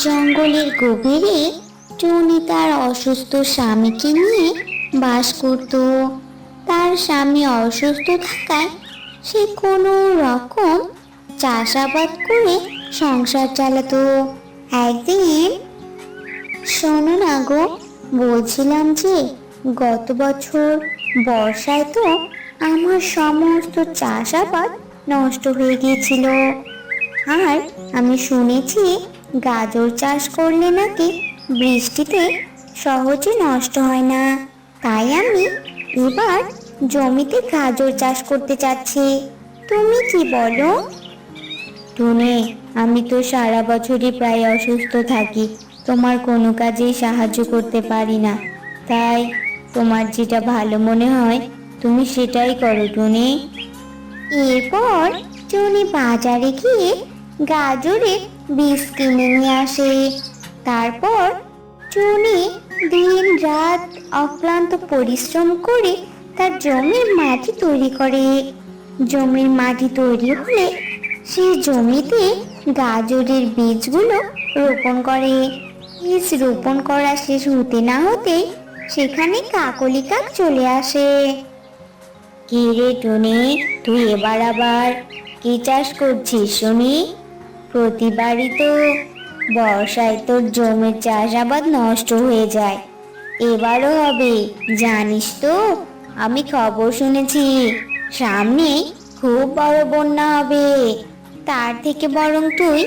জঙ্গলের গভীরে টুনি তার অসুস্থ স্বামীকে নিয়ে বাস করত। তার স্বামী অসুস্থ থাকায় সে কোনো রকম চাষাবাদ করে সংসার চালাতো। একদিন, শোনো না গো, বলছিলাম যে গত বছর বর্ষায় তো আমার সমস্ত চাষাবাদ নষ্ট হয়ে গিয়েছিল। আর আমি শুনেছি গাজর চাষ করলে নাকি বৃষ্টিতে সহজে নষ্ট হয় না। তাই আমি এবার জমিতে গাজর চাষ করতে চাচ্ছি। তুমি কি বলো? টুনি, আমি তো সারা বছরই প্রায় অসুস্থ থাকি, তোমার কোনো কাজেই সাহায্য করতে পারি না। তাই তোমার যেটা ভালো মনে হয় তুমি সেটাই করো টুনি। এরপর টুনি বাজারে গিয়ে গাজরের বীজ কিনে নিয়ে আসে। তারপর টুনি দিন রাত অক্লান্ত পরিশ্রম করে তার জমির মাটি তৈরি করে। জমির মাটি তৈরি হলে সেই জমিতে গাজরের বীজগুলো রোপণ করে। বীজ রোপণ করা শেষ হতে না হতেই সেখানে কাকলি কাক চলে আসে। কি রে টুনি, তুই এবার আবার কি চাষ করছিস শুনি? প্রতিবারই তো বর্ষায় তোর জমির চাষাবাদ নষ্ট হয়ে যায়, এবারও হবে জানিস তো? আমি খবর শুনেছি সামনে খুব বড় বন্যা হবে। তার থেকে বরং তুই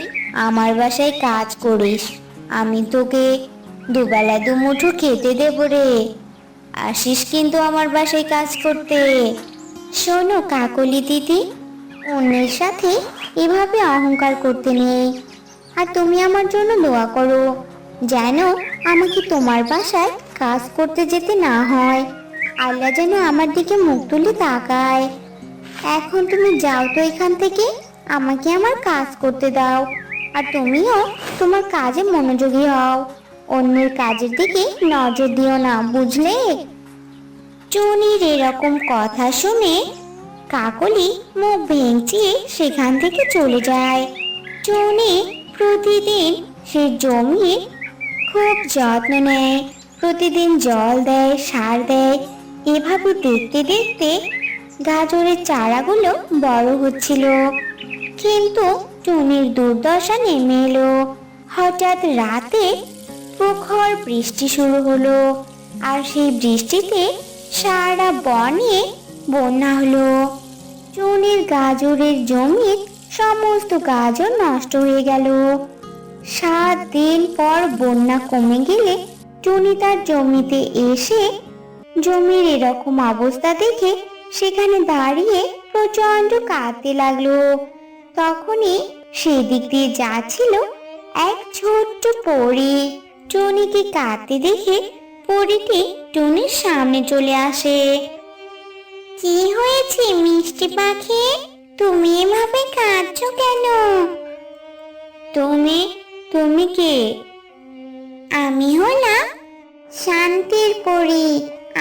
আমার বাসায় কাজ করিস, আমি তোকে দুবেলা দুমুঠো খেতে দেবো রে। আসিস কিন্তু আমার বাসায় কাজ করতে। শোনো কাকলি দিদি, অন্যের সাথে এভাবে অহংকার করতে নেই। আর তুমি আমার জন্য দোয়া করো যেন আমাকে তোমার বাসায় কাজ করতে যেতে না হয়। আল্লাহ যেন আমার দিকে মুখ তুলে তাকায়। এখন তুমি যাও তো এখান থেকে, আমাকে আমার কাজ করতে দাও। আর তুমিও তোমার কাজে মনোযোগী হও, অন্যের কাজের দিকে নজর দিও না, বুঝলে? টুনির এরকম কথা শুনে কাকলি মুখ ভেঙচিয়ে সেখান থেকে চলে যায়। টুনি প্রতিদিন সে জমির খুব যত্ন নেয়, প্রতিদিন জল দেয়, সার দেয়। এভাবে দেখতে দেখতে গাজরের চারাগুলো বড় হচ্ছিল। কিন্তু টুনির দুর্দশা নেমে এলো। হঠাৎ রাতে প্রখর বৃষ্টি শুরু হলো, আর সেই বৃষ্টিতে সারা বনে বন্যা হলো। টুনির গাজরের জমির সমস্ত গাজর নষ্ট হয়ে গেল। 7 দিন পর বন্যা কমে গেলে টুনি তার জমিতে এসে জমির এরকম অবস্থা দেখে সেখানে দাঁড়িয়ে প্রচন্ড কাঁদতে লাগলো। তখনই সেদিক দিয়ে যাচ্ছিল এক ছোট্ট পরী। টুনিকে কাঁদতে দেখে পরীটি টুনির সামনে চলে আসে। কি হয়েছে মিষ্টি পাখি, তুমি এভাবে কাঁদছো কেন? তুমি তুমি কে? আমি হলাম শান্তির পরী।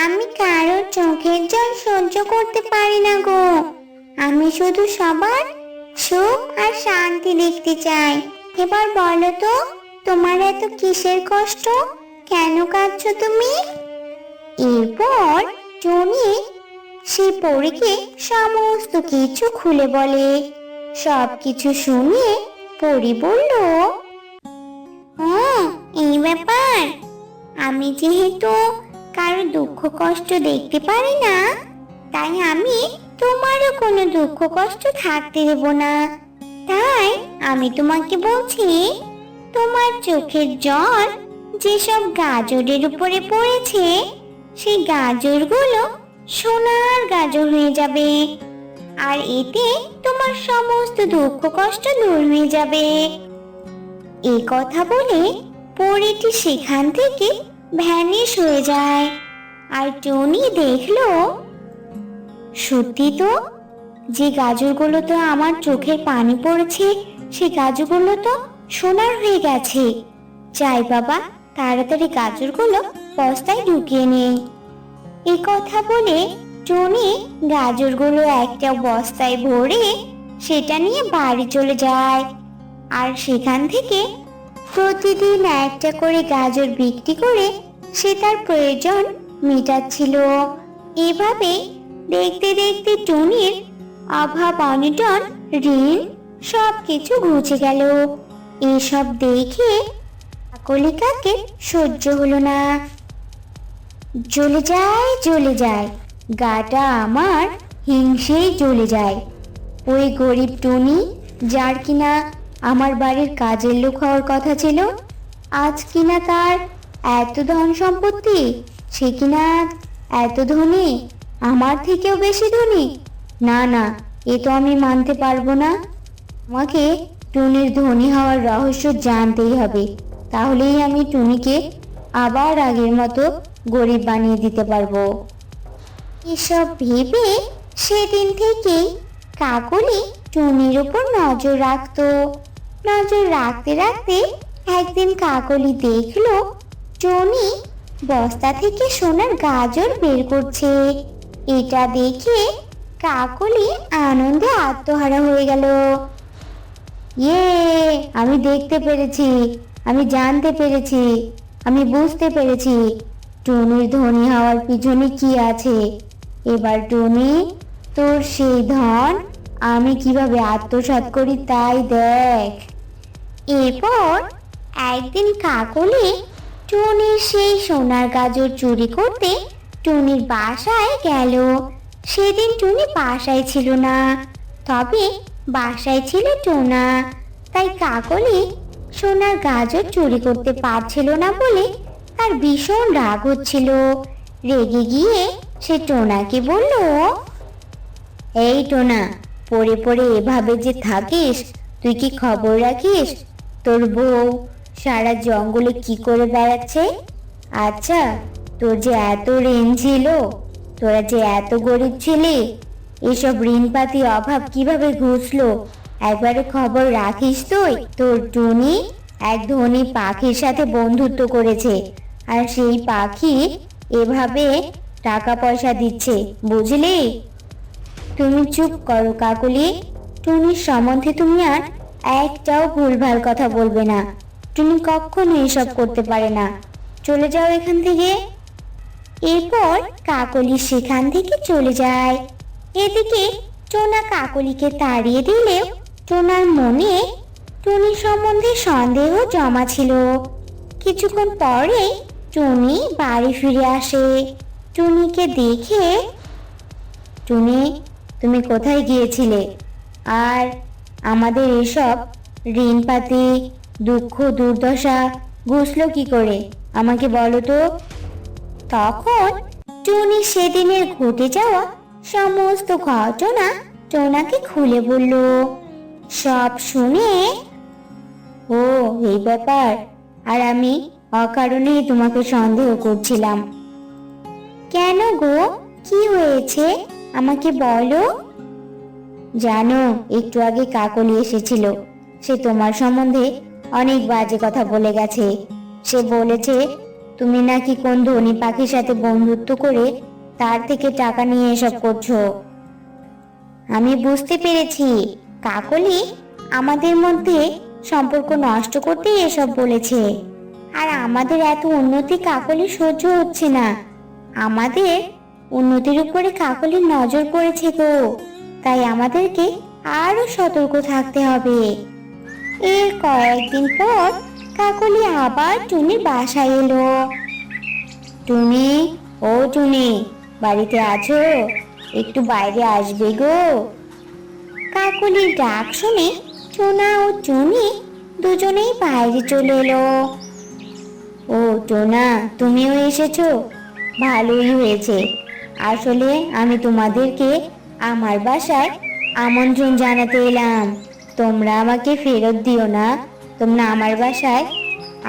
আমি কারোর চোখের জল সহ্য করতে পারি না গো। আমি শুধু সবার সুখ আর শান্তি দেখতে চাই। এবার বলো তো, তোমার এত কিসের কষ্ট? কেন কাঁদছো তুমি? এরপর টুনি সে পরীকে সমস্ত কিছু খুলে বলে। সবকিছু শুনে পরী বলল, ও এই ব্যাপার। আমি যেহেতু কারো দুঃখ কষ্ট দেখতে পারি না, তাই আমি তোমারও কোনো দুঃখ কষ্ট থাকতে দেব না। তাই আমি তোমাকে বলছি, তোমার চোখের জল যেসব গাজরের উপরে পড়েছে, সেই গাজরগুলো সোনার গাজর হয়ে যাবে। আর এতে তোমার সমস্ত দুঃখ কষ্ট দূর হয়ে যাবে। এই কথা বলে পরীটি সেখান থেকে ভ্যানিশ হয়ে যায়। আর টুনি দেখলো, সত্যি তো, যে গাজরগুলো তো আমার চোখের পানি পড়েছে সে গাজরগুলো তো সোনার হয়ে গেছে। যাই বাবা, তাড়াতাড়ি গাজরগুলো বস্তায় ঢুকিয়ে নেই। এই কথা বলে টুনি গাজরগুলো একটা বস্তায় ভরে সেটা নিয়ে বাড়ি চলে যায়। আর সেখান থেকে প্রতিদিন একটা করে গাজর বিক্রি করে সে তার প্রয়োজন মেটাচ্ছিল। এভাবে দেখতে দেখতে টুনির অভাব অনটন ঋণ সবকিছু ঘুচে গেল। এসব দেখে কাকলি কাকের সহ্য হলো না। জ্বলে যায় জ্বলে যায়, গাটা আমার হিংসেই জ্বলে যায়। ওই গরিব টুনি, যার কিনা আমার বাড়ির কাজের লোক হওয়ার কথা ছিল, আজ কিনা তার এত ধন সম্পত্তি, সে কিনা এত ধনী, আমার থেকেও বেশি ধনী। না না, এ তো আমি মানতে পারবো না। আমাকে টুনির ধনী হওয়ার রহস্য জানতেই হবে, তাহলেই আমি টুনিকে আবার আগের মতো গরিব বানিয়ে দিতে পারবো। এসব ভেবে সেদিন থেকেই কাকলি টুনির উপর নজর রাখতো। নজর রাখতে রাখতে একদিন কাকলি দেখলো টুনি বস্তা থেকে সোনার গাজর বের করছে। এটা দেখে কাকলি আনন্দে আত্মহারা হয়ে গেল। ইয়ে, আমি দেখতে পেরেছি, আমি জানতে পেরেছি, আমি বুঝতে পেরেছি টুনির ধনী হওয়ার পিছনে কি আছে। এবার টুনি, তোর সেই ধন আমি কিভাবে আত্মসাৎ করি তাই দেখ। এরপর একদিন কাকলি টুনির সেই সোনার গাজর চুরি করতে টুনির বাসায় গেল। সেদিন টুনি বাসায় ছিল না, তবে বাসায় ছিল টোনা। তাই কাকলি সোনার গাজর চুরি করতে পারছিল না বলে তার ভীষণ রাগ হচ্ছিল। রেগে গিয়ে সে টোনাকে বলল, এই টোনা, পড়ে পড়ে এভাবে যে থাকিস, তুই কি খবর রাখিস তোর বউ সারা জঙ্গলে কি করে বেড়াচ্ছে? আচ্ছা, তোর যে এত ঋণ ছিল, তোরা যে এত গরিব ছিলি, এসব ঋণপাতি অভাব কিভাবে ঘুচলো একবারে খবর রাখিস তুই? তোর টুনি এক ধনী পাখির সাথে বন্ধুত্ব করেছে, আর সেই পাখি এভাবে টাকা পয়সা দিচ্ছে, বুঝলি? তুমি চুপ করো কাকলি, টুনির সম্বন্ধে তুমি আর একটাও ভুলভাল কথা বলবে না। টুনি কখনো এসব করতে পারে না, চলে যাও এখান থেকে। এরপর কাকলি সেখান থেকে চলে যায়। এদিকে টোনা কাকলিকে তাড়িয়ে দিলেও টোনার মনে টুনি সম্বন্ধে সন্দেহ জমা ছিল। কিছুক্ষণ পরে টুনি বাড়ি ফিরে আসে। টুনিকে দেখে, টুনি, তুমি কোথায় গিয়েছিলে? আর আমাদের এসব ঋণপাতি দুঃখ দুর্দশা ঘুচলো কি করে, আমাকে বলো তো। তখন টুনি সেদিনের ঘটে যাওয়া সমস্ত ঘটনা টোনাকে খুলে বলল। সব শুনে, ও এই ব্যাপার, আর আমি অকারণেই তোমাকে সন্দেহ করছিলাম। কেন গো, কি হয়েছে আমাকে বলো। জানো, একটু আগে কাকলি এসেছিল, সে তোমার সম্বন্ধে অনেক বাজে কথা বলে গেছে। সে বলেছে তুমি নাকি কোন ধনী পাখির সাথে বন্ধুত্ব করে তার থেকে টাকা নিয়ে এসব করছো। আমি বুঝতে পেরেছি, কাকলি আমাদের মধ্যে সম্পর্ক নষ্ট করতেই এসব বলেছে। আর আমাদের এত উন্নতি কাকলি সহ্য হচ্ছে না। আমাদের উন্নতির উপরে কাকলির নজর পড়েছে গো, তাই আমাদেরকে আরো সতর্ক থাকতে হবে। এর কয়েকদিন পর কাকলি আবার টুনির বাসায় এলো। টুনি, ও টুনি, বাড়িতে আছো? একটু বাইরে আসবে গো। কাকলির ডাক শুনে টোনা ও টুনি দুজনেই বাইরে চলে এলো। ও টোনা, তুমিও এসেছো? ভালোই হয়েছে। আসলে আমি তোমাদেরকে আমার বাসায় আমন্ত্রণ জানাতে এলাম। তোমরা আমাকে ফেরত দিও না, তোমরা আমার বাসায়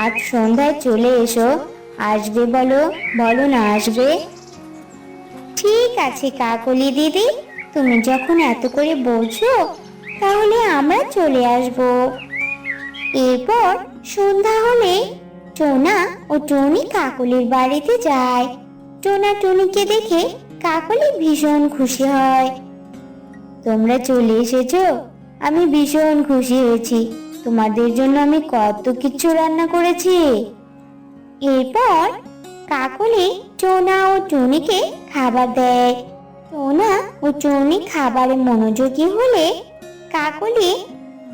আজ সন্ধ্যায় চলে এসো। আসবে বলো, বলো না আসবে? ঠিক আছে কাকলি দিদি, তুমি যখন এত করে বলছো তাহলে আমরা চলে আসব। এরপর সন্ধ্যা হলে টোনা ও টুনি কাকলির বাড়িতে যায়। টোনা টুনিকে দেখে কাকলি ভীষণ খুশি হয়। তোমরা চলে এসেছো, আমি ভীষণ খুশি হয়েছি। তোমাদের জন্য আমি কত কিছু রান্না করেছি। এরপর কাকলি টোনা ও টুনিকে খাবার দেয়। টোনা ও টুনি খাবারে মনোযোগী হলে কাকলি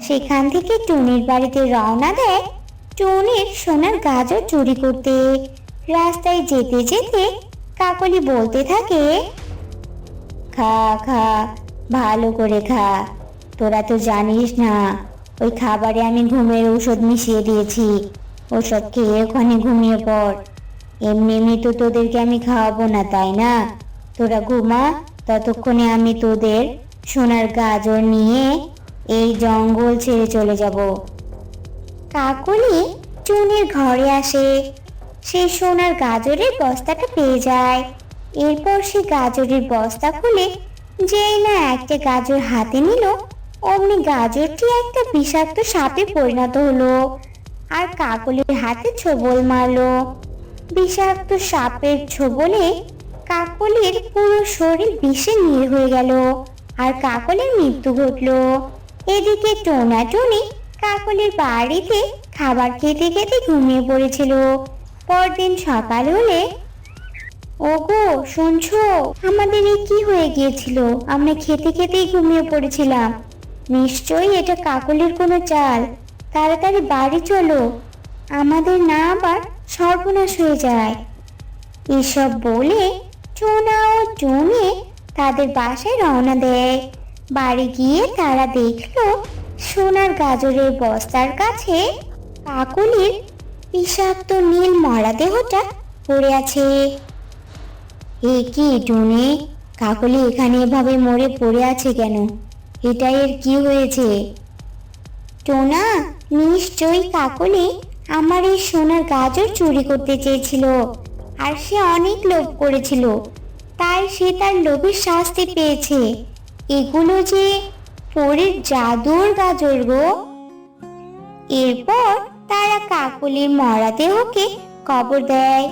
সেখান থেকে টুনির বাড়িতে রওনা দেয় টুনির সোনার গাজর চুরি করতে। রাস্তায় যেতে যেতে কাকলি বলতে থাকে, খা খা, ভালো করে খা। তোরা তো জানিস না, ওই খাবারে আমি ঘুমের ঔষধ মিশিয়ে দিয়েছি। ওসব খেয়ে ওখানে ঘুমিয়ে পড়। এমনি এমনি তো তোদেরকে আমি খাওয়াবো না, তাই না? তোরা ঘুমা, ততক্ষণে আমি তোদের সোনার গাজর নিয়ে এই জঙ্গল ছেড়ে চলে যাব। কাকলি টুনির ঘরে আসে। সে সোনার গাজরের বস্তাটা পেয়ে যায়। এরপর সে গাজরের বস্তা খুলে যেই না একটা গাজর হাতে নিল, অমনি গাজরটি একটা বিষাক্ত সাপে পরিণত হলো আর কাকলির হাতে ছোবল মারলো। বিষাক্ত সাপের ছোবলে কাকলির পুরো শরীর বিষে নীল হয়ে গেল আর কাকলির মৃত্যু ঘটলো। এদিকে টোনা টুনি কাকলির বাড়িতে খাবার খেতে খেতে ঘুমিয়ে পড়েছিল। পরদিন সকাল হলে, ওগো শুনছো, আমাদের এ কি হয়ে গিয়েছিল? আমরা খেতে খেতেই ঘুমিয়ে পড়েছিলাম। নিশ্চয়ই এটা কাকলির কোনো চাল। তাড়াতাড়ি বাড়ি চলো, আমাদের না আবার সর্বনাশ হয়ে যায়। এসব বলে টোনা ও টুনি তাদের বাসায় রওনা দেয়। বাড়ি গিয়ে তারা দেখলো সোনার গাজরের বস্তার কাছে কাকলির বিষাক্ত নীল মরা দেহটা পড়ে আছে। এ কি টুনি, কাকলি এখানে এভাবে মরে পড়ে আছে কেন? এটা এর কি হয়েছে? টোনা, নিশ্চয়ই কাকলি আমার এই সোনার গাজর চুরি করতে চেয়েছিল আর সে অনেক লোভ করেছিল, তাই সে তার লোভের শাস্তি পেয়েছে। এগুলো যে পরীর জাদুর গাজর গো। এরপর তারা কাকলির মরা দেহকে কবর দেয়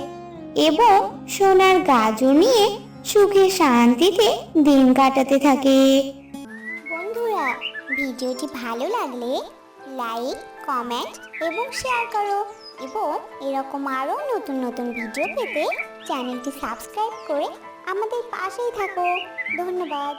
এবং সোনার গাজর নিয়ে সুখে শান্তিতে দিন কাটাতে থাকে। বন্ধুরা, ভিডিওটি ভালো লাগলে লাইক, কমেন্ট এবং শেয়ার করো এবং এরকম আরও নতুন নতুন ভিডিও পেতে চ্যানেলটি সাবস্ক্রাইব করে আমাদের পাশেই থাকো। ধন্যবাদ।